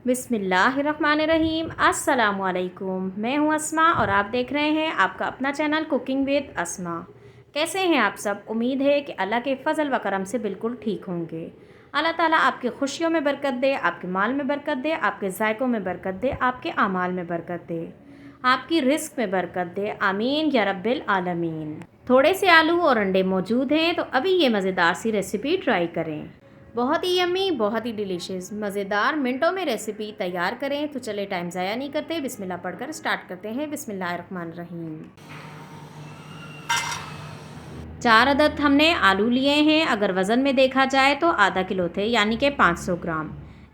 बिस्मिल्लाहिर्रहमानिर्रहीम। अस्सलामुअलैकुम। मैं हूं अस्मा और आप देख रहे हैं आपका अपना चैनल कुकिंग विद अस्मा। कैसे हैं आप सब? उम्मीद है कि अल्लाह के फ़ज़ल व करम से बिल्कुल ठीक होंगे। अल्लाह ताला आपकी खुशियों में बरकत दे, आपके माल में बरकत दे, आपके ज़ायक़ों में बरकत दे, आपके आमाल में बरकत दे, आपकी रिस्क में बरकत दे। आमीन या रब्बिल आलमीन। थोड़े से आलू और अंडे मौजूद हैं तो अभी ये मज़ेदार सी रेसिपी ट्राई करें। बहुत ही यम्मी, बहुत ही डिलीशियस, मज़ेदार, मिनटों में रेसिपी तैयार करें। तो चले टाइम ज़ाया नहीं करते, बिस्मिल्लाह पढ़कर स्टार्ट करते हैं। बिस्मिल्लाहिर्रहमानिर्रहीम। 4 अदद हमने आलू लिए हैं। अगर वज़न में देखा जाए तो आधा किलो थे, यानी कि 500 ग्राम।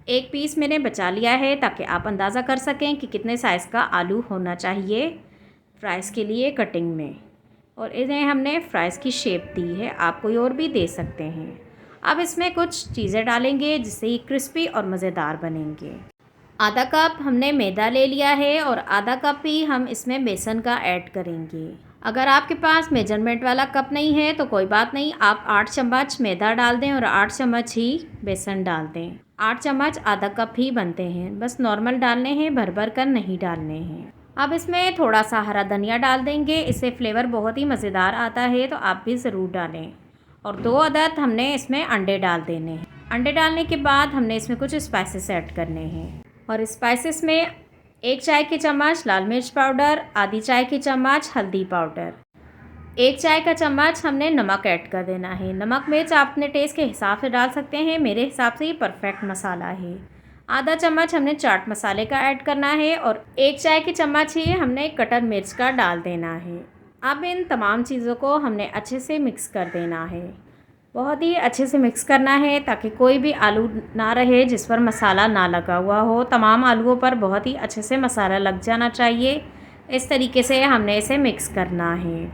एक पीस मैंने बचा लिया है ताकि आप अंदाज़ा कर सकें कि कितने साइज़ का आलू होना चाहिए फ्राइज़ के लिए कटिंग में। और इन्हें हमने फ्राइज़ की शेप दी है, आप कोई और भी दे सकते हैं। अब इसमें कुछ चीज़ें डालेंगे जिससे ये क्रिस्पी और मज़ेदार बनेंगे। आधा कप हमने मैदा ले लिया है और आधा कप ही हम इसमें बेसन का ऐड करेंगे। अगर आपके पास मेजरमेंट वाला कप नहीं है तो कोई बात नहीं, आप 8 चम्मच मैदा डाल दें और 8 चम्मच ही बेसन डाल दें। 8 चम्मच आधा कप ही बनते हैं, बस नॉर्मल डालने हैं, भर भर कर नहीं डालने हैं। अब इसमें थोड़ा सा हरा धनिया डाल देंगे, इससे फ्लेवर बहुत ही मज़ेदार आता है, तो आप भी ज़रूर डालें। और 2 अदद हमने इसमें अंडे डाल देने हैं। अंडे डालने के बाद हमने इसमें कुछ स्पाइसेस ऐड करने हैं और स्पाइसेस में 1 चाय की चम्मच लाल मिर्च पाउडर, आधी चाय की चम्मच हल्दी पाउडर, 1 चाय का चम्मच हमने नमक ऐड कर देना है। नमक मिर्च आप अपने टेस्ट के हिसाब से डाल सकते हैं, मेरे हिसाब से ये परफेक्ट मसाला है। आधा चम्मच हमने चाट मसाले का ऐड करना है और 1 चाय की चम्मच ही हमने कटर मिर्च का डाल देना है। अब इन तमाम चीज़ों को हमने अच्छे से मिक्स कर देना है, बहुत ही अच्छे से मिक्स करना है ताकि कोई भी आलू ना रहे जिस पर मसाला ना लगा हुआ हो। तमाम आलूओं पर बहुत ही अच्छे से मसाला लग जाना चाहिए। इस तरीके से हमने इसे मिक्स करना है।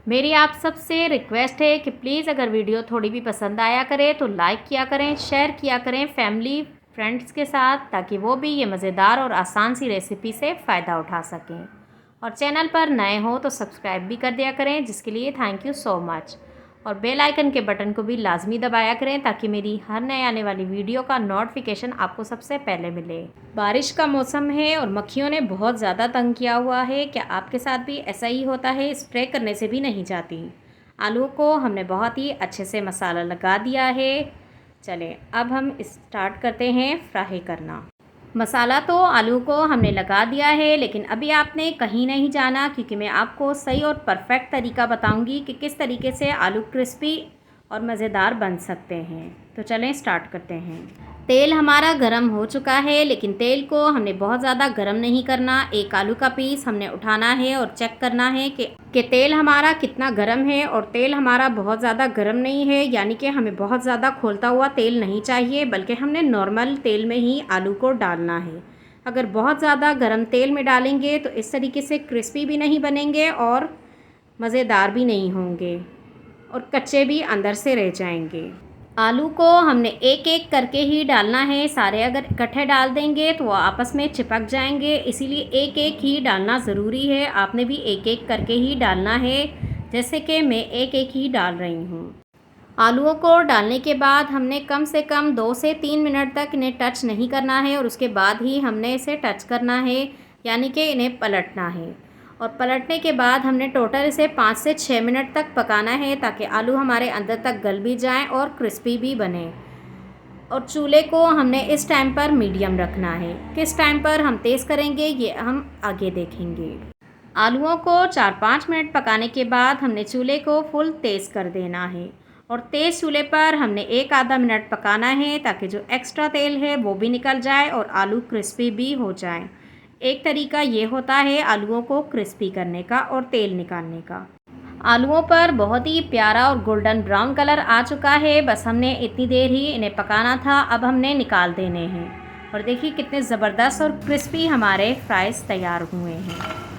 मेरी आप सबसे रिक्वेस्ट है कि प्लीज़ अगर वीडियो थोड़ी भी पसंद आया करे तो लाइक किया करें, शेयर किया करें फैमिली फ्रेंड्स के साथ, ताकि वो भी ये मज़ेदार और आसान सी रेसिपी से फ़ायदा उठा सकें। और चैनल पर नए हो तो सब्सक्राइब भी कर दिया करें, जिसके लिए थैंक यू सो मच। और बेल आइकन के बटन को भी लाजमी दबाया करें ताकि मेरी हर नए आने वाली वीडियो का नोटिफिकेशन आपको सबसे पहले मिले। बारिश का मौसम है और मक्खियों ने बहुत ज़्यादा तंग किया हुआ है। क्या आपके साथ भी ऐसा ही होता है? स्प्रे करने से भी नहीं जाती। आलू को हमने बहुत ही अच्छे से मसाला लगा दिया है। चलें अब हम स्टार्ट करते हैं फ्राई करना। मसाला तो आलू को हमने लगा दिया है, लेकिन अभी आपने कहीं नहीं जाना, क्योंकि मैं आपको सही और परफेक्ट तरीका बताऊंगी कि किस तरीके से आलू क्रिस्पी और मज़ेदार बन सकते हैं। तो चलें स्टार्ट करते हैं। तेल हमारा गरम हो चुका है, लेकिन तेल को हमने बहुत ज़्यादा गरम नहीं करना। एक आलू का पीस हमने उठाना है और चेक करना है कि तेल हमारा कितना गरम है। और तेल हमारा बहुत ज़्यादा गरम नहीं है, यानी कि हमें बहुत ज़्यादा खोलता हुआ तेल नहीं चाहिए, बल्कि हमने नॉर्मल तेल में ही आलू को डालना है। अगर बहुत ज़्यादा गरम तेल में डालेंगे तो इस तरीके से क्रिस्पी भी नहीं बनेंगे और मज़ेदार भी नहीं होंगे और कच्चे भी अंदर से रह जाएंगे। आलू को हमने एक एक करके ही डालना है, सारे अगर इकट्ठे डाल देंगे तो वो आपस में चिपक जाएंगे, इसीलिए एक एक ही डालना ज़रूरी है। आपने भी एक एक करके ही डालना है, जैसे कि मैं एक एक ही डाल रही हूँ। आलूओं को डालने के बाद हमने कम से कम 2 से 3 मिनट तक इन्हें टच नहीं करना है और उसके बाद ही हमने इसे टच करना है, यानी कि इन्हें पलटना है। और पलटने के बाद हमने टोटल इसे 5 से 6 मिनट तक पकाना है, ताकि आलू हमारे अंदर तक गल भी जाएं और क्रिस्पी भी बने। और चूल्हे को हमने इस टाइम पर मीडियम रखना है। किस टाइम पर हम तेज़ करेंगे ये हम आगे देखेंगे। आलूओं को 4-5 मिनट पकाने के बाद हमने चूल्हे को फुल तेज़ कर देना है और तेज़ चूल्हे पर हमने 1 आधा मिनट पकाना है, ताकि जो एक्स्ट्रा तेल है वो भी निकल जाए और आलू क्रिस्पी भी हो जाए। एक तरीका ये होता है आलूओं को क्रिस्पी करने का और तेल निकालने का। आलूओं पर बहुत ही प्यारा और गोल्डन ब्राउन कलर आ चुका है, बस हमने इतनी देर ही इन्हें पकाना था। अब हमने निकाल देने हैं और देखिए कितने ज़बरदस्त और क्रिस्पी हमारे फ्राइज़ तैयार हुए हैं।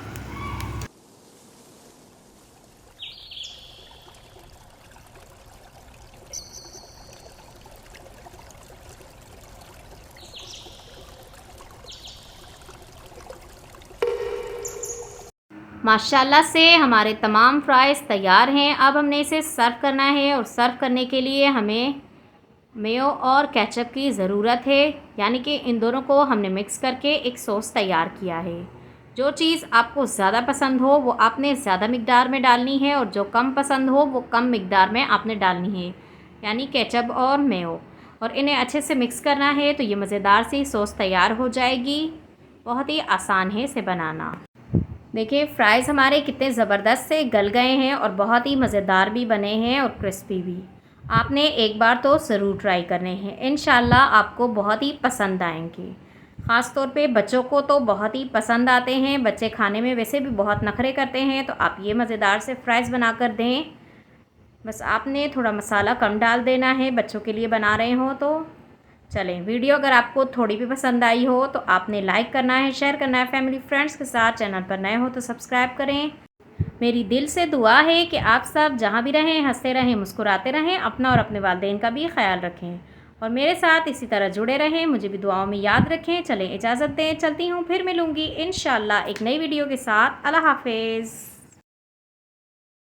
माशाल्लाह से हमारे तमाम फ्राइज़ तैयार हैं। अब हमने इसे सर्व करना है और सर्व करने के लिए हमें मेयो और केचप की ज़रूरत है, यानी कि इन दोनों को हमने मिक्स करके एक सॉस तैयार किया है। जो चीज़ आपको ज़्यादा पसंद हो वो आपने ज़्यादा मिक़दार में डालनी है और जो कम पसंद हो वो कम मिक़दार में आपने डालनी है, यानी केचप और मेयो। और इन्हें अच्छे से मिक्स करना है तो ये मज़ेदार सी सॉस तैयार हो जाएगी। बहुत ही आसान है इसे बनाना। देखिए फ्राइज़ हमारे कितने ज़बरदस्त से गल गए हैं और बहुत ही मज़ेदार भी बने हैं और क्रिस्पी भी। आपने एक बार तो ज़रूर ट्राई करने हैं, इंशाल्लाह आपको बहुत ही पसंद आएंगे। ख़ास तौर पे बच्चों को तो बहुत ही पसंद आते हैं। बच्चे खाने में वैसे भी बहुत नखरे करते हैं, तो आप ये मज़ेदार से फ्राइज़ बना कर दें। बस आपने थोड़ा मसाला कम डाल देना है, बच्चों के लिए बना रहे हो तो। चलें, वीडियो अगर आपको थोड़ी भी पसंद आई हो तो आपने लाइक करना है, शेयर करना है फैमिली फ्रेंड्स के साथ। चैनल पर नए हो तो सब्सक्राइब करें। मेरी दिल से दुआ है कि आप सब जहाँ भी रहें हंसते रहें, मुस्कुराते रहें, अपना और अपने वालिदैन का भी ख्याल रखें और मेरे साथ इसी तरह जुड़े रहें। मुझे भी दुआओं में याद रखें। चलें, इजाज़त दें, चलती हूँ, फिर मिलूँगी इंशाल्लाह एक नई वीडियो के साथ। अल्लाह हाफ़िज़।